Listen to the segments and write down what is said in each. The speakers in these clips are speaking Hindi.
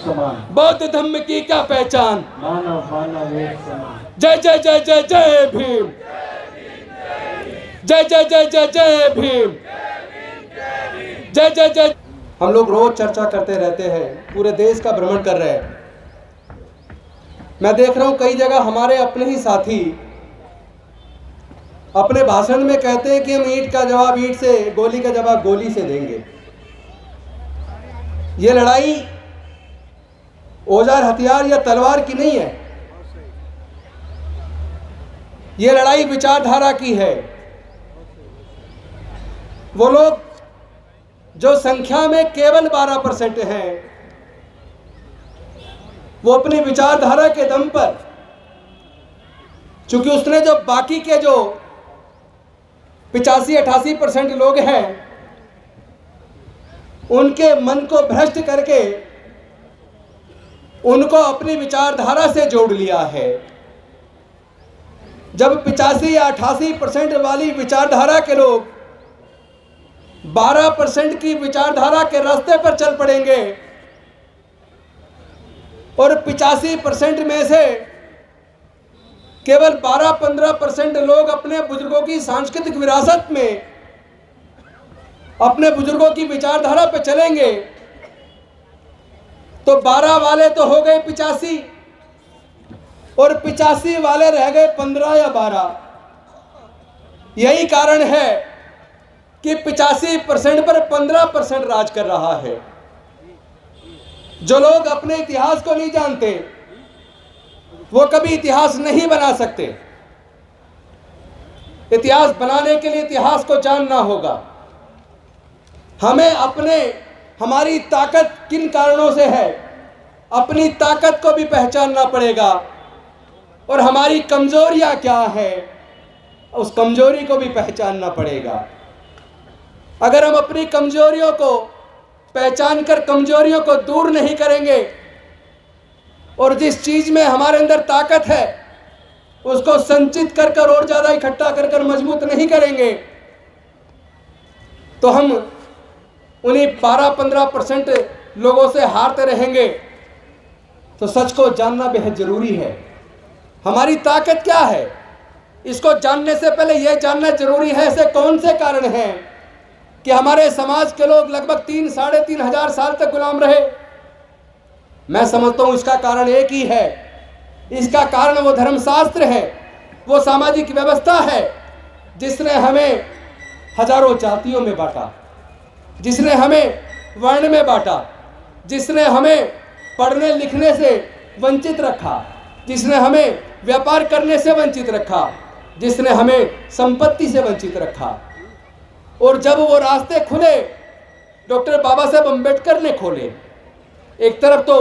समान, बौद्ध धम्म की क्या पहचान, मानव मानव एक समान। जय जय जय जय जय भीम, जय जय जय जय जय भीम, जय जय जय। हम लोग रोज चर्चा करते रहते हैं, पूरे देश का भ्रमण कर रहे हैं। मैं देख रहा हूं कई जगह हमारे अपने ही साथी अपने भाषण में कहते हैं कि हम ईंट का जवाब ईंट से, गोली का जवाब गोली से देंगे। ये लड़ाई औजार हथियार या तलवार की नहीं है, ये लड़ाई विचारधारा की है। वो लोग जो संख्या में केवल 12% हैं, वो अपनी विचारधारा के दम पर, चूंकि उसने जो बाकी के जो 85-88% लोग हैं, उनके मन को भ्रष्ट करके उनको अपनी विचारधारा से जोड़ लिया है। जब 85 या 88% वाली विचारधारा के लोग 12% की विचारधारा के रास्ते पर चल पड़ेंगे और 85% में से केवल 12-15% लोग अपने बुजुर्गों की सांस्कृतिक विरासत में, अपने बुजुर्गों की विचारधारा पे चलेंगे, तो 12 वाले तो हो गए 85 और 85 वाले रह गए 15 या 12। यही कारण है कि 85% पर 15% राज कर रहा है। जो लोग अपने इतिहास को नहीं जानते, वो कभी इतिहास नहीं बना सकते। इतिहास बनाने के लिए इतिहास को जानना होगा। हमें हमारी ताकत किन कारणों से है, अपनी ताकत को भी पहचानना पड़ेगा और हमारी कमजोरियां क्या है, उस कमजोरी को भी पहचानना पड़ेगा। अगर हम अपनी कमजोरियों को पहचान कर कमजोरियों को दूर नहीं करेंगे और जिस चीज में हमारे अंदर ताकत है उसको संचित कर कर और ज्यादा इकट्ठा कर कर मजबूत नहीं करेंगे, तो हम उन्हीं 12-15% लोगों से हारते रहेंगे। तो सच को जानना बेहद जरूरी है। हमारी ताकत क्या है, इसको जानने से पहले यह जानना जरूरी है ऐसे कौन से कारण हैं कि हमारे समाज के लोग लगभग 3-3.5 हजार साल तक गुलाम रहे। मैं समझता हूं इसका कारण एक ही है। इसका कारण वो धर्मशास्त्र है, वो सामाजिक व्यवस्था है जिसने हमें हजारों जातियों में बांटा, जिसने हमें वर्ण में बांटा, जिसने हमें पढ़ने लिखने से वंचित रखा, जिसने हमें व्यापार करने से वंचित रखा, जिसने हमें संपत्ति से वंचित रखा। और जब वो रास्ते खुले, डॉक्टर बाबा साहेब अम्बेडकर ने खोले। एक तरफ तो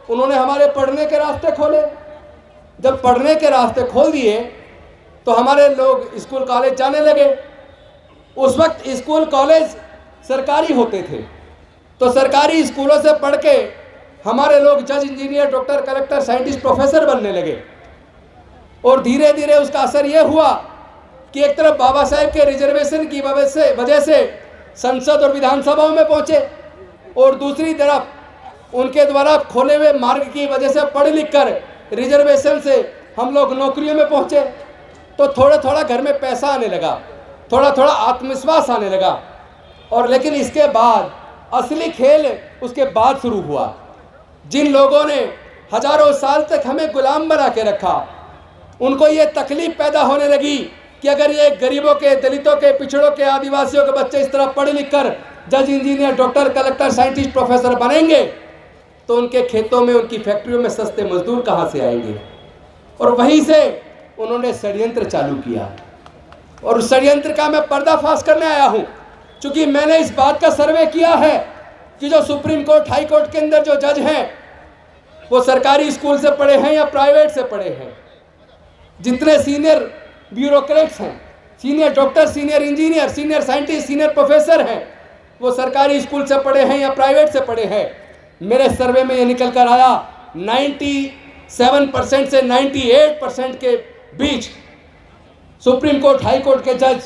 उन्होंने हमारे पढ़ने के रास्ते खोले, जब पढ़ने के रास्ते खोल दिए तो हमारे लोग स्कूल कॉलेज जाने लगे। उस वक्त स्कूल कॉलेज सरकारी होते थे, तो सरकारी स्कूलों से पढ़ के हमारे लोग जज, engineer, doctor, collector, scientist, professor बनने लगे। और धीरे धीरे उसका असर यह हुआ कि एक तरफ बाबा साहेब के रिजर्वेशन की वजह से संसद और विधानसभाओं में पहुंचे और दूसरी तरफ उनके द्वारा खोले हुए मार्ग की वजह से पढ़ लिख कर रिजर्वेशन से हम लोग नौकरियों में पहुंचे। तो थोड़ा थोड़ा घर में पैसा आने लगा, थोड़ा थोड़ा आत्मविश्वास आने लगा। और लेकिन इसके बाद असली खेल उसके बाद शुरू हुआ। जिन लोगों ने हजारों साल तक हमें गुलाम बना के रखा, उनको ये तकलीफ पैदा होने लगी कि अगर ये गरीबों के, दलितों के, पिछड़ों के, आदिवासियों के बच्चे इस तरह पढ़ लिख कर जज, engineer, doctor, collector, scientist, professor बनेंगे तो उनके खेतों में, उनकी फैक्ट्रियों में सस्ते मजदूर कहाँ से आएंगे। और वहीं से उन्होंने षड्यंत्र चालू किया और उस षड्यंत्र का मैं पर्दाफाश करने आया हूँ। क्योंकि मैंने इस बात का सर्वे किया है कि जो सुप्रीम कोर्ट, हाई कोर्ट के अंदर जो जज हैं वो सरकारी स्कूल से पढ़े हैं या प्राइवेट से पढ़े हैं। जितने सीनियर ब्यूरोक्रेट्स हैं, senior doctor, senior engineer, senior scientist, senior professor हैं, वो सरकारी स्कूल से पढ़े हैं या प्राइवेट से पढ़े हैं। मेरे सर्वे में ये निकल कर आया 97% से 98% के बीच सुप्रीम कोर्ट, हाई कोर्ट के जज,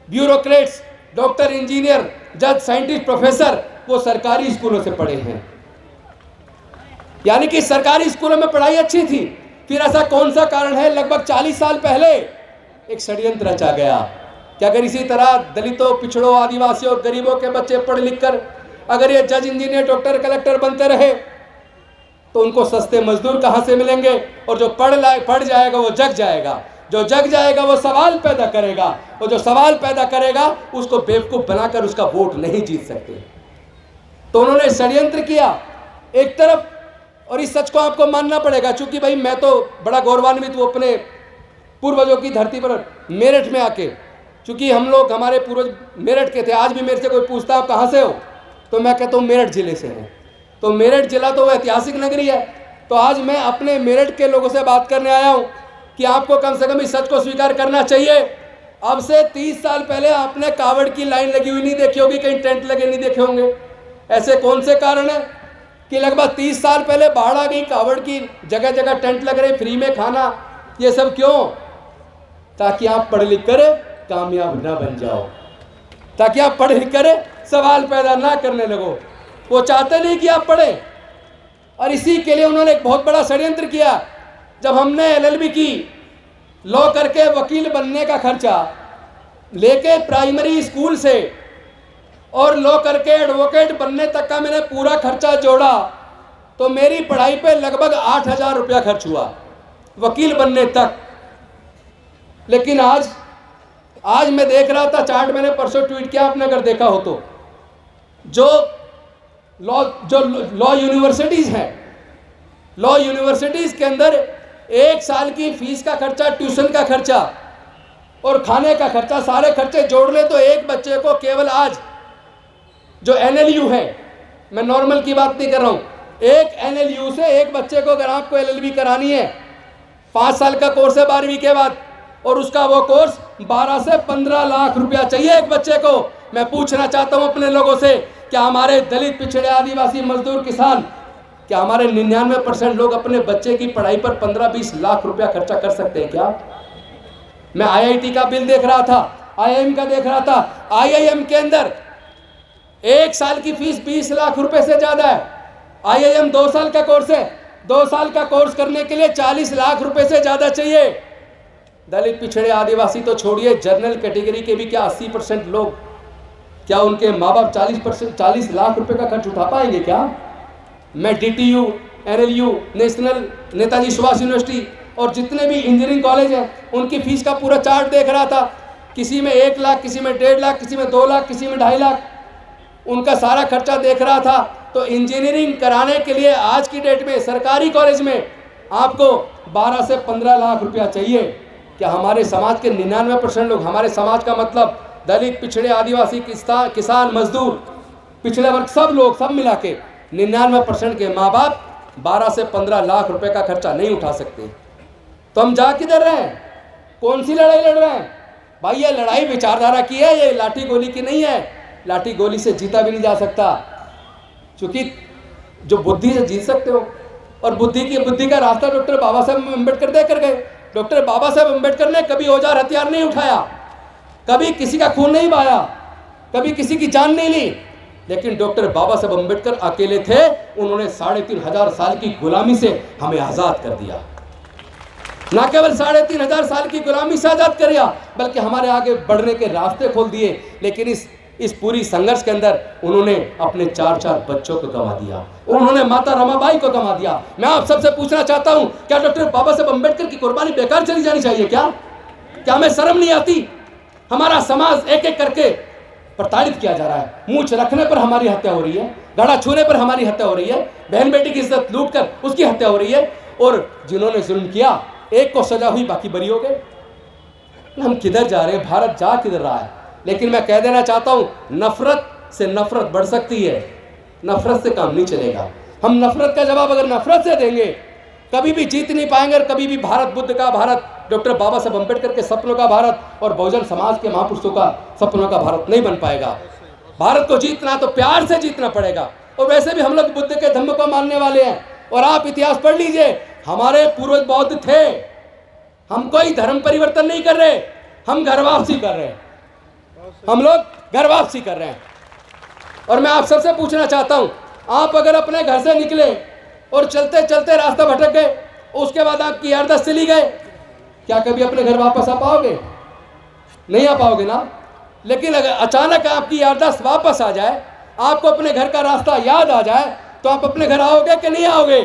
ब्यूरोक्रेट्स, डॉक्टर, इंजीनियर, जज, साइंटिस्ट, प्रोफेसर वो सरकारी स्कूलों से पढ़े हैं। यानी कि सरकारी स्कूलों में पढ़ाई अच्छी थी। फिर ऐसा कौन सा कारण है, लगभग 40 साल पहले एक षड्यंत्र रचा गया कि अगर इसी तरह दलितों, पिछड़ों, आदिवासियों, गरीबों के बच्चे पढ़ लिख कर अगर ये जज, इंजीनियर, डॉक्टर, कलेक्टर बनते रहे तो उनको सस्ते मजदूर कहाँ से मिलेंगे, और जो पढ़ जाएगा वो जग जाएगा, जो जग जाएगा वो सवाल पैदा करेगा, और जो सवाल पैदा करेगा उसको बेवकूफ़ बनाकर उसका वोट नहीं जीत सकते। तो उन्होंने षड्यंत्र किया एक तरफ, और इस सच को आपको मानना पड़ेगा। चूंकि भाई मैं तो बड़ा गौरवान्वित हूँ अपने पूर्वजों की धरती पर मेरठ में आके, चूंकि हम लोग, हमारे पूर्वज मेरठ के थे। आज भी मेरे से कोई पूछता है आप कहाँ से हो, तो मैं कहता हूँ मेरठ जिले से हैं। तो मेरठ जिला तो ऐतिहासिक नगरी है। तो आज मैं अपने मेरठ के लोगों से बात करने आया हूँ कि आपको कम से कम इस सच को स्वीकार करना चाहिए। अब से 30 साल पहले आपने कावड़ की लाइन लगी हुई नहीं देखी होगी, कहीं टेंट लगे नहीं देखे होंगे। ऐसे कौन से कारण है कि लगभग 30 साल पहले बाढ़ आ गई, कावड़ की जगह जगह टेंट लग रहे, फ्री में खाना, ये सब क्यों? ताकि आप पढ़ लिख कर कामयाब ना बन जाओ, ताकि आप पढ़ लिख कर सवाल पैदा ना करने लगो। वो चाहते नहीं कि आप पढ़ें, और इसी के लिए उन्होंने एक बहुत बड़ा षड्यंत्र किया। जब हमने LLB की, लॉ करके वकील बनने का खर्चा लेके प्राइमरी स्कूल से और लॉ करके एडवोकेट बनने तक का मैंने पूरा खर्चा जोड़ा, तो मेरी पढ़ाई पे लगभग 8,000 रुपया खर्च हुआ वकील बनने तक। लेकिन आज मैं देख रहा था चार्ट, मैंने परसों ट्वीट किया, आपने अगर देखा हो तो, जो लॉ यूनिवर्सिटीज़ हैं, लॉ यूनिवर्सिटीज़ के अंदर एक साल की फीस का खर्चा, ट्यूशन का खर्चा और खाने का खर्चा, सारे खर्चे जोड़ ले तो एक बच्चे को केवल आज जो NLU है, मैं नॉर्मल की बात नहीं कर रहा हूँ, एक NLU से एक बच्चे को अगर आपको LLB करानी है, 5 साल का कोर्स है 12वीं के बाद, और उसका वो कोर्स 12 से 15 लाख रुपया चाहिए एक बच्चे को। मैं पूछना चाहता हूँ अपने लोगों से, क्या हमारे दलित, पिछड़े, आदिवासी, मजदूर, किसान, क्या हमारे 99% लोग अपने बच्चे की पढ़ाई पर 15-20 लाख रुपया खर्चा कर सकते हैं क्या? मैं IIT का बिल देख रहा था, IIM का देख रहा था। IIM के अंदर एक साल की फीस 20 लाख रुपए से ज्यादा है। IIM 2 साल का कोर्स है, 2 साल का कोर्स करने के लिए 40 लाख रुपए से ज्यादा चाहिए। दलित, पिछड़े, आदिवासी तो छोड़िए, जनरल कैटेगरी के भी क्या 80% लोग, क्या उनके माँ बाप 40 लाख रुपए का खर्च उठा पाएंगे क्या? मैं DTU, NLU, national Netaji Subhash university और जितने भी इंजीनियरिंग कॉलेज हैं उनकी फीस का पूरा चार्ट देख रहा था। किसी में 1 लाख, किसी में 1.5 लाख, किसी में 2 लाख, किसी में 2.5 लाख, उनका सारा खर्चा देख रहा था। तो इंजीनियरिंग कराने के लिए आज की डेट में सरकारी कॉलेज में आपको 12 से 15 लाख रुपया चाहिए। क्या हमारे समाज के 99% लोग, हमारे समाज का मतलब दलित, पिछड़े, आदिवासी, किसान, मजदूर, पिछड़े वर्ग, सब लोग, सब मिला के 99% के माँ बाप 12 से 15 लाख रुपए का खर्चा नहीं उठा सकते। तो हम जा किधर रहे हैं? कौन सी लड़ाई लड़ रहे हैं भाई? ये लड़ाई विचारधारा की है, ये लाठी गोली की नहीं है। लाठी गोली से जीता भी नहीं जा सकता, क्योंकि जो बुद्धि से जीत सकते हो, और बुद्धि का रास्ता डॉक्टर बाबा साहब अम्बेडकर देकर गए। डॉक्टर बाबा साहब अम्बेडकर ने कभी औजार हथियार नहीं उठाया, कभी किसी का खून नहीं बहाया, कभी किसी की जान नहीं ली, लेकिन डॉक्टर बाबा साहब अम्बेडकर अकेले थे। उन्होंने 3,500 साल की गुलामी से हमें आज़ाद कर दिया। ना केवल 3,500 साल की गुलामी से आज़ाद कर दिया, बल्कि हमारे आगे बढ़ने के रास्ते खोल दिए। लेकिन इस पूरी संघर्ष के अंदर उन्होंने अपने 4 बच्चों को गंवा दिया, उन्होंने माता रमाबाई को गंवा दिया। मैं आप सबसे पूछना चाहता हूं, क्या डॉक्टर बाबा साहब अम्बेडकर की कुर्बानी बेकार चली जानी चाहिए क्या हमें शर्म नहीं आती? हमारा समाज एक एक करके प्रताड़ित किया जा रहा है। मूंछ रखने पर हमारी हत्या हो रही है, गला छूने पर हमारी हत्या हो रही है, बहन बेटी की इज्जत लूट कर उसकी हत्या हो रही है, और जिन्होंने जुल्म किया एक को सजा हुई, बाकी बरी हो गए। हम किधर जा रहे हैं? भारत जा किधर रहा है? लेकिन मैं कह देना चाहता हूं, नफरत से नफरत बढ़ सकती है, नफरत से काम नहीं चलेगा। हम नफरत का जवाब अगर नफरत से देंगे, कभी भी जीत नहीं पाएंगे, और कभी भी भारत बुद्ध का भारत, डॉक्टर बाबा साहब अम्बेडकर के सपनों का भारत और बहुजन समाज के महापुरुषों का सपनों का भारत नहीं बन पाएगा। भारत को जीतना तो प्यार से जीतना पड़ेगा। और वैसे भी हम लोग बुद्ध के धम्म को मानने वाले हैं, और आप इतिहास पढ़ लीजिए, हमारे पूर्वज बौद्ध थे। हम कोई धर्म परिवर्तन नहीं कर रहे, हम घर वापसी कर रहे हैं, हम लोग घर वापसी कर रहे हैं। और मैं आप सबसे पूछना चाहता हूं, आप अगर अपने घर से निकले और चलते चलते रास्ता भटक गए, उसके बाद आपकी याददाश्त चली गए, क्या कभी अपने घर वापस आ पाओगे? नहीं आ पाओगे ना। लेकिन अगर अचानक आपकी याददाश्त वापस आ जाए, आपको अपने घर का रास्ता याद आ जाए, तो आप अपने घर आओगे कि नहीं आओगे?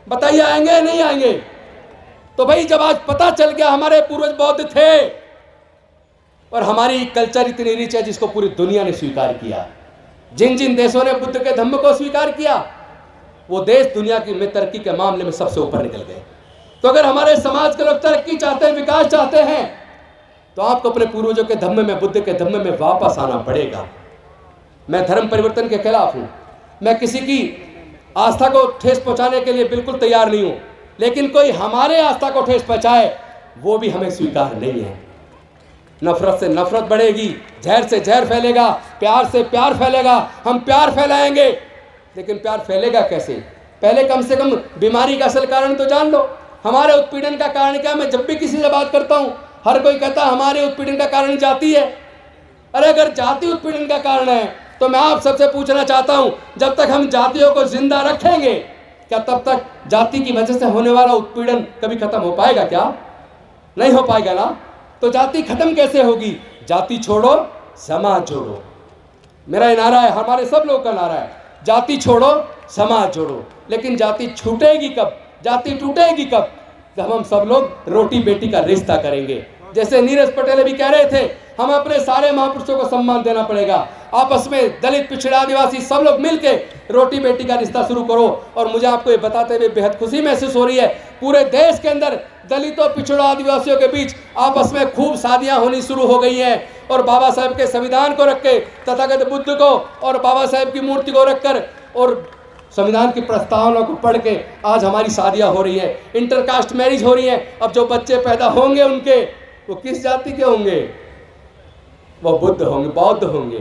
बताइए, आएंगे या नहीं आएंगे? तो भाई जब आज पता चल गया हमारे पूर्वज बौद्ध थे और हमारी कल्चर इतनी रिच है जिसको पूरी दुनिया ने स्वीकार किया, जिन जिन देशों ने बुद्ध के धम्म को स्वीकार किया वो देश दुनिया की में तरक्की के मामले में सबसे ऊपर निकल गए। तो अगर हमारे समाज के लोग तरक्की चाहते हैं, विकास चाहते हैं, तो आपको अपने पूर्वजों के धम्म में, बुद्ध के धम्म में वापस आना पड़ेगा। मैं धर्म परिवर्तन के खिलाफ हूं, मैं किसी की आस्था को ठेस पहुंचाने के लिए बिल्कुल तैयार नहीं हूं, लेकिन कोई हमारे आस्था को ठेस पहुंचाए वो भी हमें स्वीकार नहीं है। नफरत से नफरत बढ़ेगी, जहर से जहर फैलेगा, प्यार से प्यार फैलेगा। हम प्यार फैलाएंगे, लेकिन प्यार फैलेगा कैसे? पहले कम से कम बीमारी का असल कारण तो जान लो। हमारे उत्पीड़न का कारण क्या? मैं जब भी किसी से बात करता हूं, हर कोई कहता हमारे उत्पीड़न का कारण जाति है। अरे अगर जाति उत्पीड़न का कारण है तो मैं आप सबसे पूछना चाहता हूं, जब तक हम जातियों को जिंदा रखेंगे, क्या तब तक जाति की वजह से होने वाला उत्पीड़न कभी खत्म हो पाएगा? क्या नहीं हो पाएगा ना। तो जाति खत्म कैसे होगी? जाति छोड़ो, समाज जोड़ो। मेरा ये नारा है, हमारे सब लोगों का नारा है, जाति छोड़ो, समाज जोड़ो। लेकिन जाति छूटेगी कब, जाति टूटेगी कब? जब हम सब लोग रोटी बेटी का रिश्ता करेंगे। जैसे नीरज पटेल भी कह रहे थे, हम अपने सारे महापुरुषों को सम्मान देना पड़ेगा। आपस में दलित, पिछड़ा, आदिवासी सब लोग मिलके रोटी बेटी का रिश्ता शुरू करो। और मुझे आपको ये बताते हुए बेहद खुशी महसूस हो रही है, पूरे देश के अंदर दलितों, पिछड़ों, आदिवासियों के बीच आपस में खूब शादियां होनी शुरू हो गई हैं। और बाबा साहेब के संविधान को रख के, तथागत बुद्ध को और बाबा साहेब की मूर्ति को रखकर और संविधान की प्रस्तावना को पढ़ के आज हमारी शादियां हो रही है, इंटरकास्ट मैरिज हो रही है। अब जो बच्चे पैदा होंगे उनके, वो किस जाति के होंगे? वो बुद्ध होंगे, बौद्ध होंगे,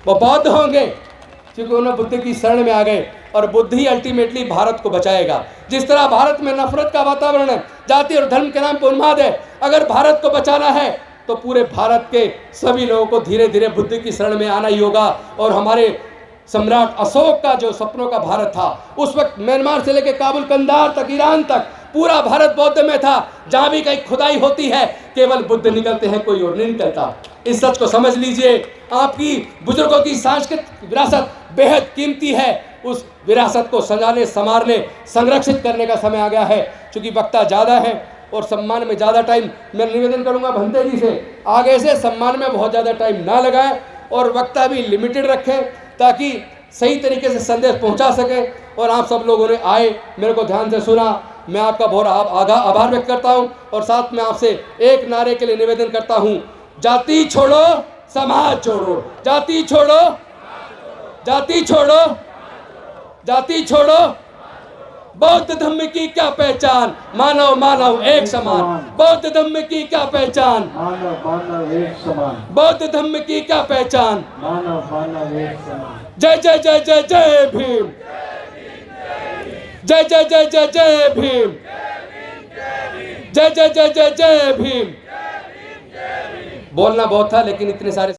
वो बौद्ध होंगे, क्योंकि उन्हें बुद्ध की शरण में आ गए। और बुद्ध ही अल्टीमेटली भारत को बचाएगा। जिस तरह भारत में नफरत का वातावरण है, जाति और धर्म के नाम पर उन्माद है, अगर भारत को बचाना है तो पूरे भारत के सभी लोगों को धीरे धीरे बुद्ध की शरण में आना ही होगा। और हमारे सम्राट अशोक का जो सपनों का भारत था, उस वक्त म्यांमार से लेकर काबुल, कंधार तक, ईरान तक पूरा भारत बौद्ध में था। जहां भी कहीं खुदाई होती है केवल बुद्ध निकलते हैं, कोई और नहीं निकलता। इस सच को समझ लीजिए। आपकी बुजुर्गों की सांस्कृतिक विरासत बेहद कीमती है। उस विरासत को सजाने, संवारने, संरक्षित करने का समय आ गया है। चूंकि वक्ता ज़्यादा है और सम्मान में ज़्यादा टाइम, मैं निवेदन करूंगा भंते जी से, आगे से सम्मान में बहुत ज़्यादा टाइम ना लगाएं और वक्ता भी लिमिटेड रखें, ताकि सही तरीके से संदेश पहुंचा सके। और आप सब लोगों ने आए, मेरे को ध्यान से सुना, मैं आपका बहुत आभार व्यक्त करता हूं। और साथ में आपसे एक नारे के लिए निवेदन करता हूं, जाति छोड़ो, समाज जोड़ो। जाति छोड़ो, जाति छोड़ो, जाति छोड़ो। बौद्ध धम्म की क्या पहचान? मानव मानव एक समान। बौद्ध धम्म की क्या पहचान? मानव मानव एक समान। बौद्ध धम्म की क्या पहचान? मानव मानव एक समान। जय जय जय जय जय भीम। जय जय जय जय जय भीम। जय जय जय जय जय भीम। बोलना बहुत था, लेकिन इतने सारे